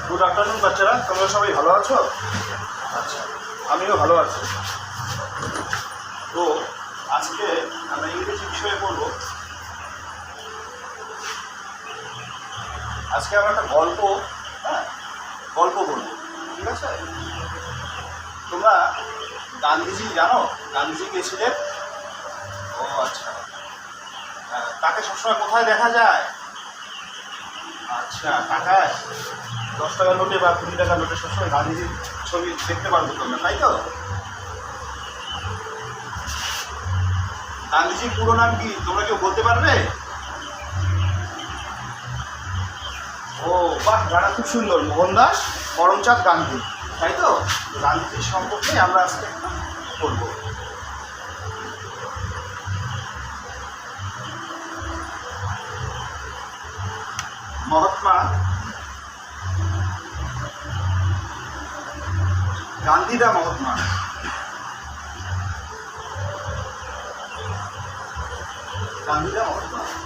Good afternoon বাচ্চারা, তোমরা সবাই ভালো আছো? আচ্ছা, আমিও ভালো আছি। তো আজকে আমরা ইংরেজি বিষয়ে পড়বো। আজকে আমরা একটা গল্প বলবো, ঠিক আছে? তোমরা গান্ধীজি জানো? গান্ধীজি কে ছিলেন? ও আচ্ছা, তাকে সবসময় কোথায় দেখা যায়? আচ্ছা, টাকায় 10 টাকার নোটে বা 20 টাকার নোটে সবসময় গান্ধীজির ছবি দেখতে পারবো তোমরা, তাই তো? গান্ধীজির পুরো নাম কি তোমরা কেউ বলতে পারবে? ও বাহ, গানটা খুব সুন্দর, মোহনদাস করমচাঁদ গান্ধী, তাই তো? গান্ধীজির সম্পর্কে আমরা আজকে একটু বলবো। মহাত্মা গান্ধীদা মহাত্মা,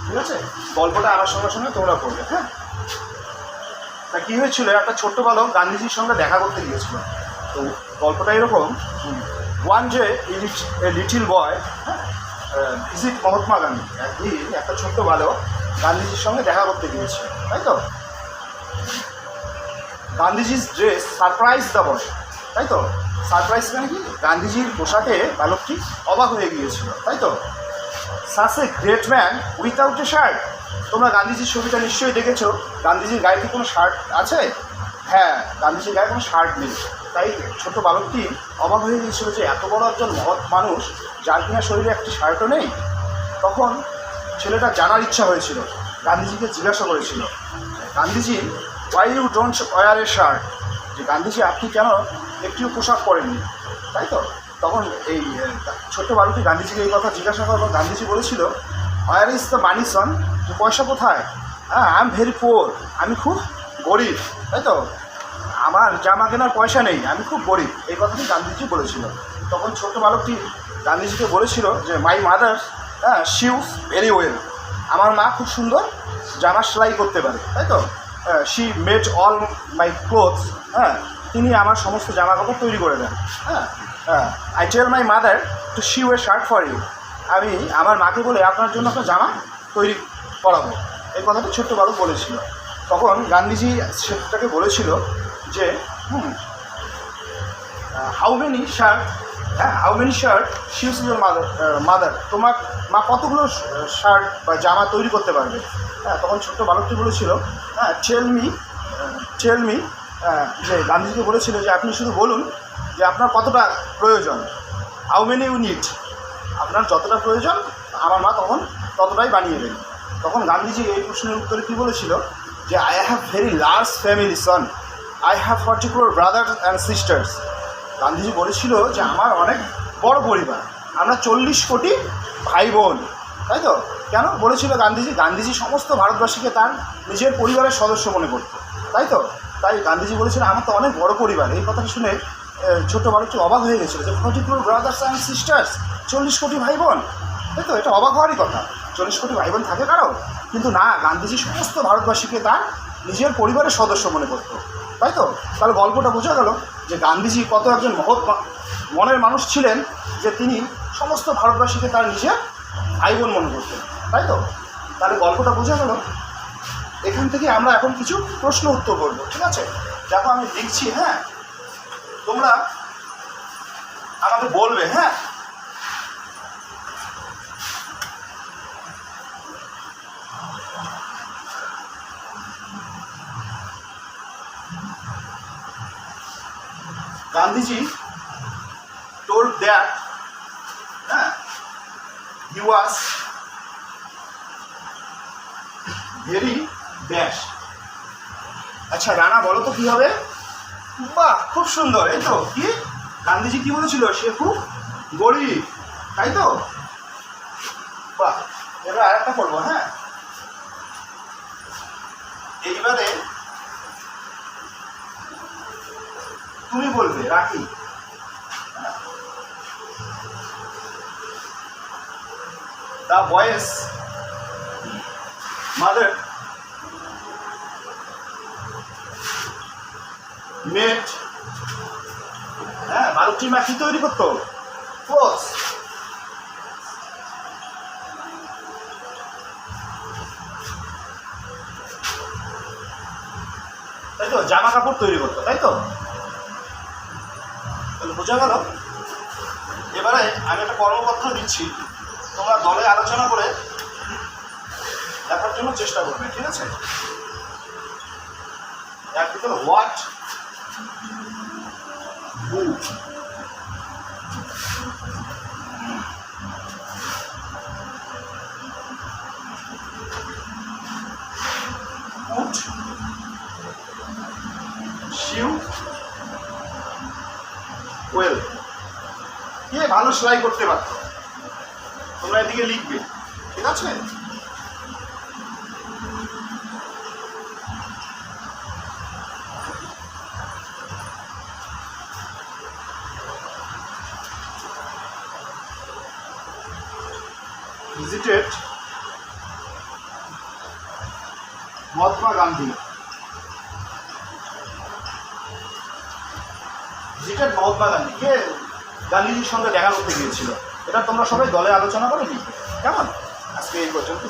ঠিক আছে? গল্পটা আমার সঙ্গে সঙ্গে তোমরা পড়বে, হ্যাঁ? তা কী হয়েছিল, একটা ছোট্ট বালক গান্ধীজির সঙ্গে দেখা করতে গিয়েছিল। তো গল্পটা এরকম, ওয়ান ডে লিটিল বয়, হ্যাঁ, ভিজিট মহাত্মা গান্ধী। একদিন একটা ছোট্ট বালক গান্ধীজির সঙ্গে দেখা করতে গিয়েছিল, তাই তো? গান্ধীজির ড্রেস সারপ্রাইজ দ্য বয়, তাই তো? সারপ্রাইজ মানে কি? গান্ধীজির পোশাকে বালকটি অবাক হয়ে গিয়েছিল, তাই তো? Such a great man without A shirt. তোমরা গান্ধীজির ছবিটা নিশ্চয়ই দেখেছো। গান্ধীজির গায়ে কি কোনো শার্ট আছে? হ্যাঁ, গান্ধীজির গায়ে কোনো শার্ট নেই। তাই ছোট বালকটি অবাক হয়ে গিয়েছিল যে এত বড় একজন মহৎ মানুষ যার কিনা শরীরে একটি শার্টও নেই। তখন ছেলেটা জানার ইচ্ছা হয়েছিল, গান্ধীজিকে জিজ্ঞাসা করেছিল, Gandhiji why you don't wear a shirt, যে গান্ধীজি আপনি কেন একটিও পোশাক পরেননি, তাই তো? তখন এই ছোট্ট বালকটি গান্ধীজিকে এই কথা জিজ্ঞাসা করলো। গান্ধীজি বলেছিল, ওয়ার ইজ দ্য মানি সন, যে পয়সা কোথায়? হ্যাঁ, আই এম ভেরি পোর, আমি খুব গরিব, তাই তো? আমার জামা কেনার পয়সা নেই, আমি খুব গরিব, এই কথাটি গান্ধীজি বলেছিল। তখন ছোট্ট বালকটি গান্ধীজিকে বলেছিল যে মাই মাদার শিউস ভেরি ওয়েল, আমার মা খুব সুন্দর জামা সেলাই করতে পারে, তাই তো? She made all my clothes, হ্যাঁ, তিনি আমার সমস্ত জামা কাপড় তৈরি করে দেন। হ্যাঁ, I tell my mother to sew a shirt for you, আমি আমার মাকে বলে আপনার জন্য একটা জামা তৈরি করাবো, এই কথাটা ছোট্ট বালক বলেছিল। তখন গান্ধীজি সেটাকে বলেছিল যে হাউ মেনি শার্ট, হ্যাঁ, how many shirt sews your mother, তোমার মা কতগুলো শার্ট বা জামা তৈরি করতে পারবে? হ্যাঁ, তখন ছোট্ট বালকটি বলেছিল, হ্যাঁ, টেল মি, যে গান্ধীজিকে বলেছিল যে আপনি শুধু বলুন যে আপনার কতটা প্রয়োজন, হাউ মেনি ইউ নিড, আপনার যতটা প্রয়োজন আমার মা তখন ততটাই বানিয়ে দেন। তখন গান্ধীজি এই প্রশ্নের উত্তরে কী বলেছিল, যে I have very large family Son, I have 44 brothers and sisters. Gandhiji বলেছিল যে আমার অনেক বড় পরিবার, আমরা 40 কোটি ভাই বোন, তাই তো? কেন বলেছিল গান্ধীজি? গান্ধীজি সমস্ত ভারতবাসীকে তার নিজের পরিবারের সদস্য মনে করত, তাই তো? তাই গান্ধীজি বলেছিল আমার তো অনেক বড় পরিবার। এই কথাটা শুনে ছোট্ট বালকটি অবাক হয়ে গেছিলো যে 44 ব্রাদার্স অ্যান্ড সিস্টার্স, 40 কোটি ভাই বোন, তাই তো? এটা অবাক হওয়ারই কথা, 40 কোটি ভাই বোন থাকে কারো? কিন্তু না, গান্ধীজি সমস্ত ভারতবাসীকে তার নিজের পরিবারের সদস্য মনে করত, তাই তো? তাহলে গল্পটা বোঝা গেল যে গান্ধীজি কত একজন মহৎ মনের মানুষ ছিলেন, যে তিনি সমস্ত ভারতবাসীকে তার নিজের ভাই বোন মনে করতেন, তাই তো? তাহলে গল্পটা বোঝা গেল। এখান থেকে আমরা এখন কিছু প্রশ্ন উত্তর করবো, ঠিক আছে? দেখো আমি লিখছি, হ্যাঁ, তোমরা আমাকে বলবে, হ্যাঁ? Gandhiji told that he was very dash। আচ্ছা রানা বলো তো কি হবে? বাহ, খুব সুন্দর, এই তো। কি গান্ধীজি কি বলেছিল? সে খুব গরিব, তাই তো? বাহ, এবার আরেকটা করবো, হ্যাঁ? এইবারে তুমি বলবে, রাখি। The boy's mother মেড, হ্যাঁ বালুকটির মা কি তৈরি করতো? ক্লোথস। তাই তো, জামা কাপড় তৈরি করতো, তাই তো? তাহলে বোঝা গেল। এবারে আমি একটা কর্মপত্র দিচ্ছি, তোমরা দলে আলোচনা করে দেখার জন্য চেষ্টা করবে, ঠিক আছে? এক ভিতরে হোয়াট, হু, উড, শিউ, ওয়েল। কে ভালো সেলাই করতে পারতো? তোমরা এদিকে লিখবে, ঠিক আছে? ভিজিটেড মহাত্মা গান্ধী। ভিজিটেড মহাত্মা গান্ধী, কে গান্ধীজির সঙ্গে দেখা করতে গিয়েছিল? এটা তোমরা সবাই দলে আলোচনা করে লিখবে, কেমন? আজকে এই পর্যন্ত।